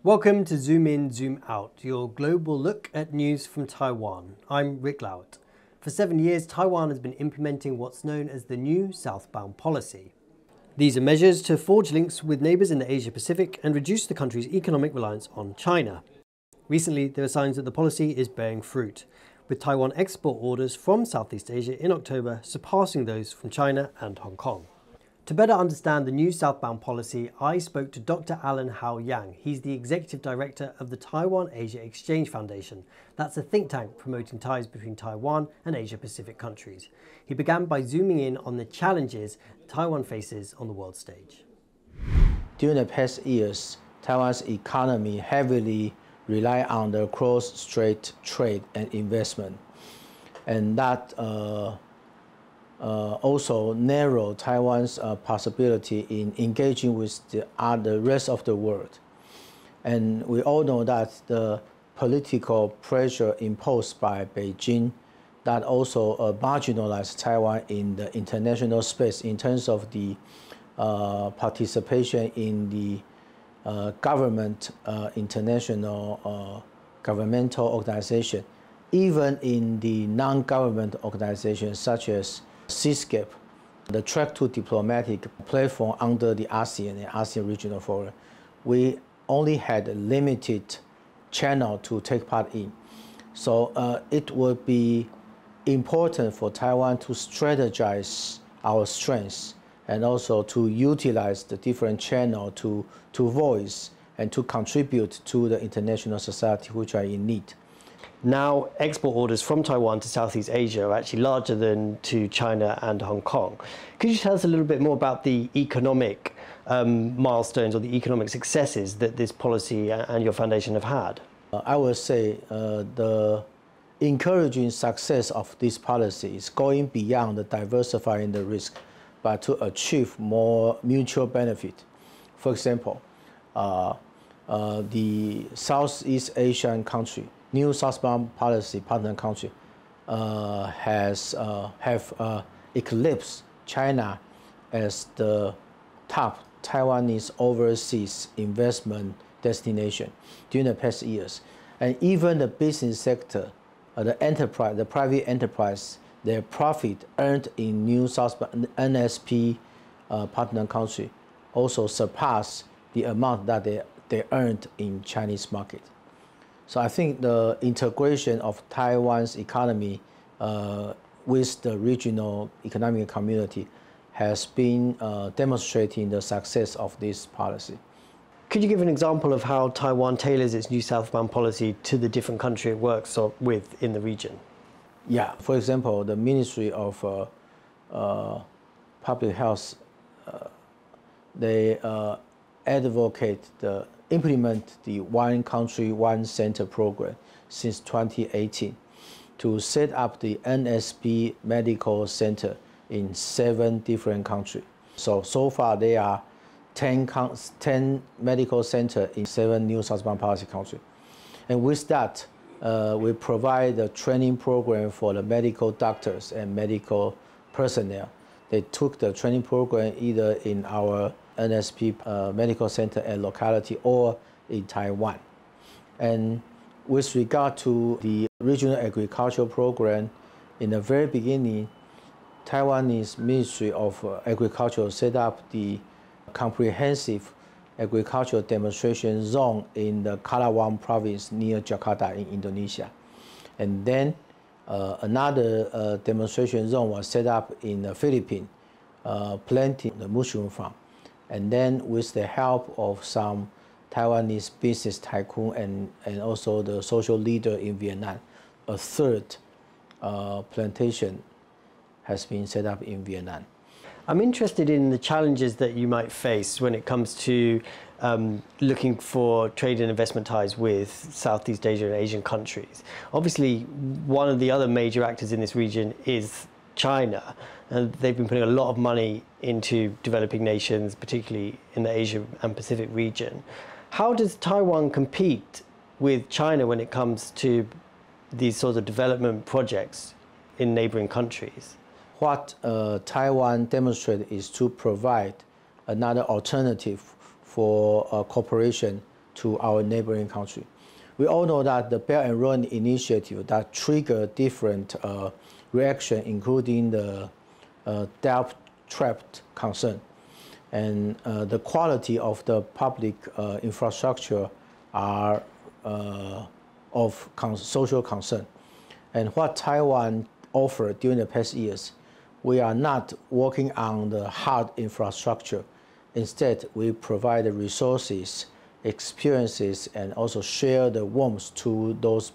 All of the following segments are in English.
Welcome to Zoom In, Zoom Out, your global look at news from Taiwan. I'm Rik Glauert. For 7 years, Taiwan has been implementing what's known as the new Southbound Policy. These are measures to forge links with neighbours in the Asia-Pacific and reduce the country's economic reliance on China. Recently, there are signs that the policy is bearing fruit, with Taiwan export orders from Southeast Asia in October surpassing those from China and Hong Kong. To better understand the new Southbound Policy, I spoke to Dr. Alan Hao Yang. He's the Executive Director of the Taiwan-Asia Exchange Foundation. That's a think tank promoting ties between Taiwan and Asia-Pacific countries. He began by zooming in on the challenges Taiwan faces on the world stage. During the past years, Taiwan's economy heavily relied on the cross-strait trade and investment, and that also narrow Taiwan's possibility in engaging with the rest of the world. And we all know that the political pressure imposed by Beijing that also marginalized Taiwan in the international space in terms of the participation in the government, international governmental organization, even in the non-government organizations such as CSCAP, the track to diplomatic platform under the ASEAN and ASEAN Regional Forum. We only had a limited channel to take part in. So it would be important for Taiwan to strategize our strengths and also to utilize the different channels to voice and to contribute to the international society which are in need. Now, export orders from Taiwan to Southeast Asia are actually larger than to China and Hong Kong. Could you tell us a little bit more about the economic milestones or the economic successes that this policy and your foundation have had? I would say the encouraging success of this policy is going beyond the diversifying the risk, but to achieve more mutual benefit. For example, the Southeast Asian country, new Southbound Policy partner country, have eclipsed China as the top Taiwanese overseas investment destination during the past years. And even the business sector, the enterprise, the private enterprise, their profit earned in new Southbound NSP partner country also surpassed the amount that they earned in Chinese market. So I think the integration of Taiwan's economy with the regional economic community has been demonstrating the success of this policy. Could you give an example of how Taiwan tailors its new Southbound Policy to the different country it works with in the region? Yeah, for example, the Ministry of Public Health, they advocate implement the One Country, One Center program since 2018 to set up the NSP medical center in 7 different countries. So far there are 10 medical centers in 7 new Southbound Policy countries. And with that, we provide a training program for the medical doctors and medical personnel. They took the training program either in our NSP medical center and locality or in Taiwan. And with regard to the regional agricultural program, in the very beginning, Taiwanese Ministry of Agriculture set up the comprehensive agricultural demonstration zone in the Karawang province near Jakarta in Indonesia. And then another demonstration zone was set up in the Philippines, planting the mushroom farm. And then with the help of some Taiwanese business tycoon and also the social leader in Vietnam, a third plantation has been set up in Vietnam. I'm interested in the challenges that you might face when it comes to looking for trade and investment ties with Southeast Asia and Asian countries. Obviously, one of the other major actors in this region is China, and they've been putting a lot of money into developing nations, particularly in the Asia and Pacific region. How does Taiwan compete with China when it comes to these sorts of development projects in neighboring countries? What Taiwan demonstrated is to provide another alternative for cooperation to our neighboring country. We all know that the Belt and Road Initiative that triggered different reaction, including the debt trap concern, and the quality of the public infrastructure are of social concern. And what Taiwan offered during the past years, we are not working on the hard infrastructure. Instead, we provide the resources, experiences, and also share the warmth to those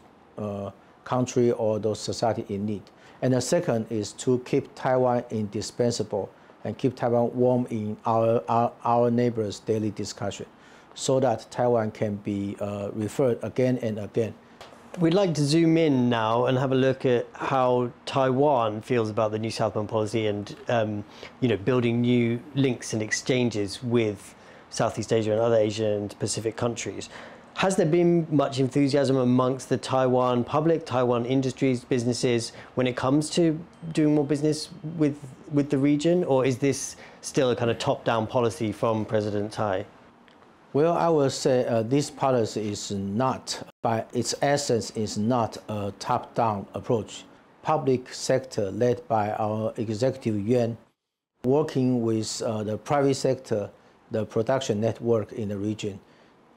country or those society in need. And the second is to keep Taiwan indispensable and keep Taiwan warm in our neighbors' daily discussion, so that Taiwan can be referred again and again. We'd like to zoom in now and have a look at how Taiwan feels about the new Southbound policy and building new links and exchanges with Southeast Asia and other Asian and Pacific countries. Has there been much enthusiasm amongst the Taiwan public, Taiwan industries, businesses, when it comes to doing more business with the region, or is this still a kind of top-down policy from President Tsai? Well, I will say this policy is not, by its essence, is not a top-down approach. Public sector led by our Executive Yuan, working with the private sector, the production network in the region,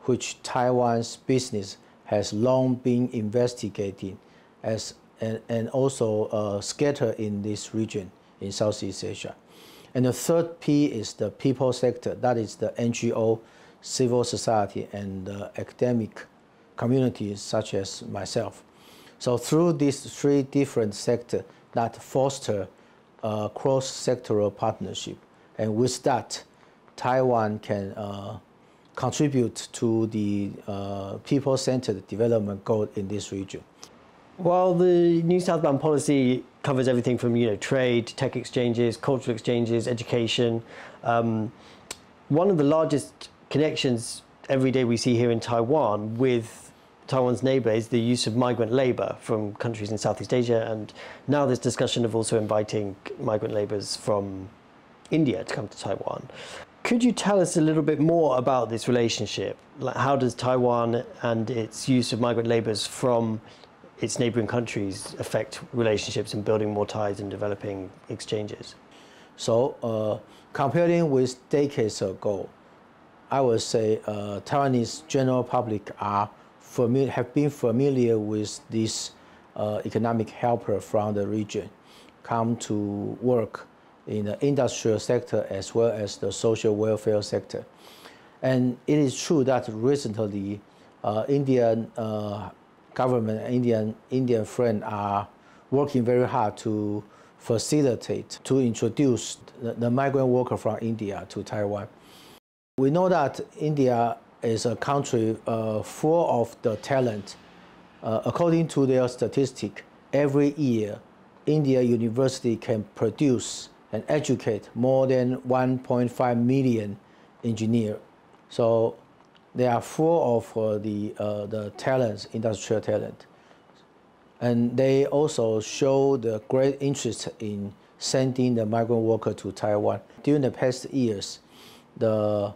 which Taiwan's business has long been investigating and also scattered in this region in Southeast Asia. And the third P is the people sector, that is the NGO, civil society, and academic communities such as myself. So through these three different sectors that foster cross-sectoral partnership, and with that, Taiwan can contribute to the people-centered development goal in this region. While the new Southbound policy covers everything from trade, tech exchanges, cultural exchanges, education, one of the largest connections every day we see here in Taiwan with Taiwan's neighbor is the use of migrant labor from countries in Southeast Asia, and now there's discussion of also inviting migrant laborers from India to come to Taiwan. Could you tell us a little bit more about this relationship? Like, how does Taiwan and its use of migrant laborers from its neighboring countries affect relationships and building more ties and developing exchanges? So comparing with decades ago, I would say Taiwanese general public have been familiar with this economic helper from the region, come to work in the industrial sector as well as the social welfare sector. And it is true that recently Indian government and Indian friends are working very hard to facilitate, to introduce the migrant worker from India to Taiwan. We know that India is a country full of the talent. According to their statistic, every year, India University can produce and educate more than 1.5 million engineers. So they are full of the talents, industrial talent. And they also show the great interest in sending the migrant worker to Taiwan. During the past years, the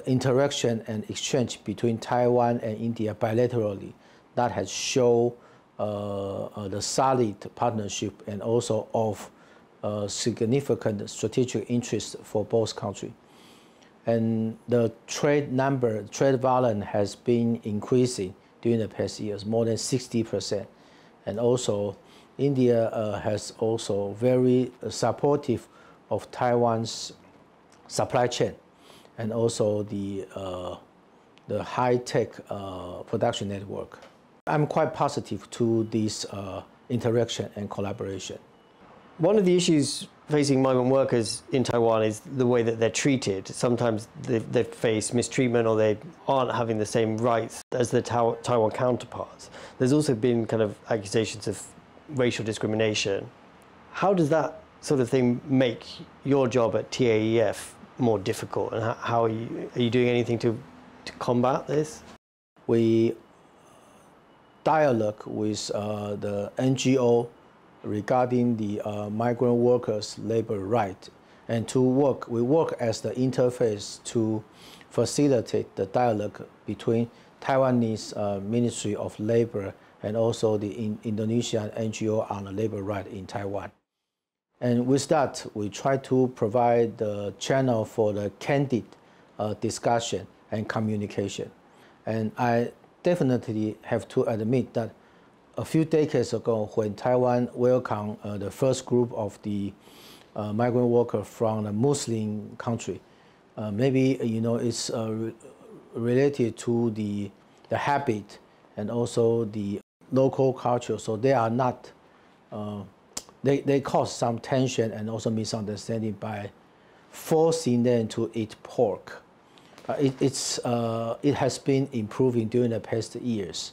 interaction and exchange between Taiwan and India bilaterally, that has shown the solid partnership and also of significant strategic interest for both countries. And the trade volume has been increasing during the past years, more than 60%. And also, India has also very supportive of Taiwan's supply chain and also the high-tech production network. I'm quite positive to this interaction and collaboration. One of the issues facing migrant workers in Taiwan is the way that they're treated. Sometimes they face mistreatment or they aren't having the same rights as their Taiwan counterparts. There's also been kind of accusations of racial discrimination. How does that sort of thing make your job at TAEF more difficult, and how are you doing anything to combat this? We dialogue with the NGO regarding the migrant workers' labor right, and we work as the interface to facilitate the dialogue between Taiwanese Ministry of Labor and also the Indonesian NGO on the labor right in Taiwan. And with that, we try to provide the channel for the candid discussion and communication. And I definitely have to admit that a few decades ago, when Taiwan welcomed the first group of the migrant workers from a Muslim country, maybe it's related to the habit and also the local culture. So they are not. They cause some tension and also misunderstanding by forcing them to eat pork. It has been improving during the past years,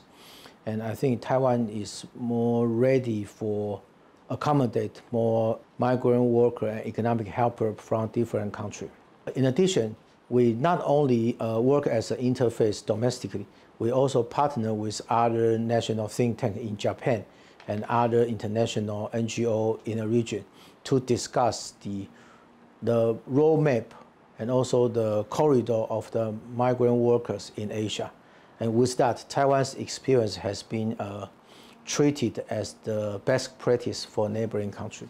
and I think Taiwan is more ready for accommodate more migrant worker and economic helper from different countries. In addition, we not only work as an interface domestically, we also partner with other national think tanks in Japan and other international NGO in the region to discuss the roadmap and also the corridor of the migrant workers in Asia. And with that, Taiwan's experience has been treated as the best practice for neighboring countries.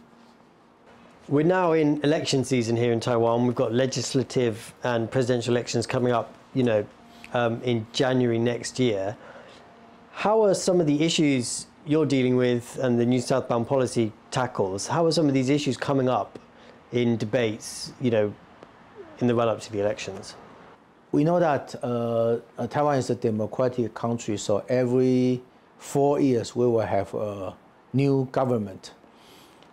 We're now in election season here in Taiwan. We've got legislative and presidential elections coming up, in January next year. How are some of the issues you're dealing with and the new Southbound Policy tackles, how are some of these issues coming up in debates, in the run-up to the elections? We know that Taiwan is a democratic country, so every 4 years we will have a new government.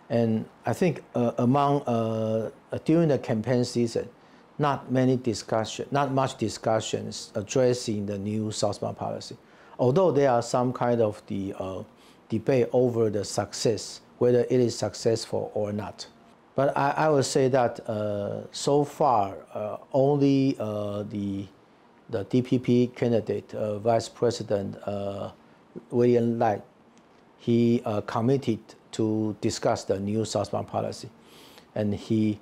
And I think during the campaign season, not much discussions addressing the new Southbound Policy. Although there are some kind of the debate over the success, whether it is successful or not. But I would say that so far, only the DPP candidate, Vice President William Lai, he committed to discuss the new Southbound Policy. And he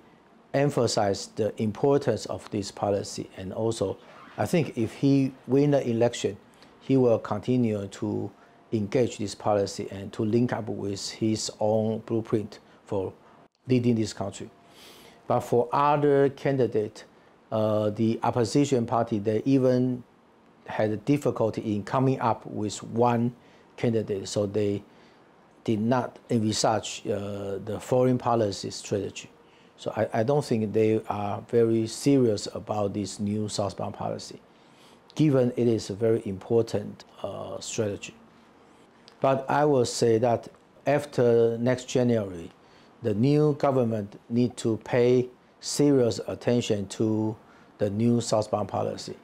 emphasized the importance of this policy. And also, I think if he wins the election, he will continue to engage this policy and to link up with his own blueprint for leading this country. But for other candidates, the opposition party, they even had difficulty in coming up with one candidate, so they did not envisage the foreign policy strategy. So I don't think they are very serious about this new Southbound Policy, given it is a very important strategy. But I will say that after next January, the new government need to pay serious attention to the new Southbound Policy.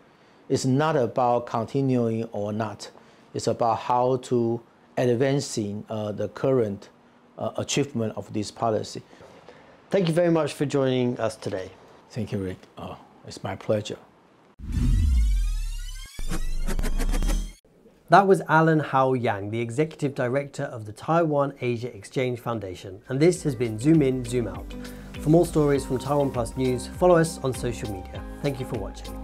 It's not about continuing or not. It's about how to advancing the current achievement of this policy. Thank you very much for joining us today. Thank you, Rick. It's my pleasure. That was Alan Hao Yang, the Executive Director of the Taiwan-Asia Exchange Foundation, and this has been Zoom In, Zoom Out. For more stories from TaiwanPlus News, follow us on social media. Thank you for watching.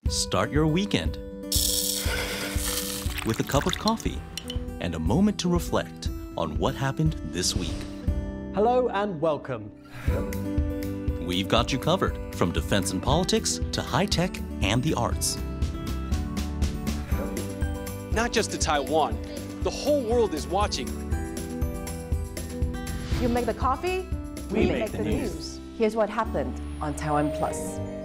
Start your weekend with a cup of coffee and a moment to reflect on what happened this week. Hello and welcome. We've got you covered, from defense and politics to high tech and the arts. Not just to Taiwan, the whole world is watching. You make the coffee, we make the news. Here's what happened on TaiwanPlus.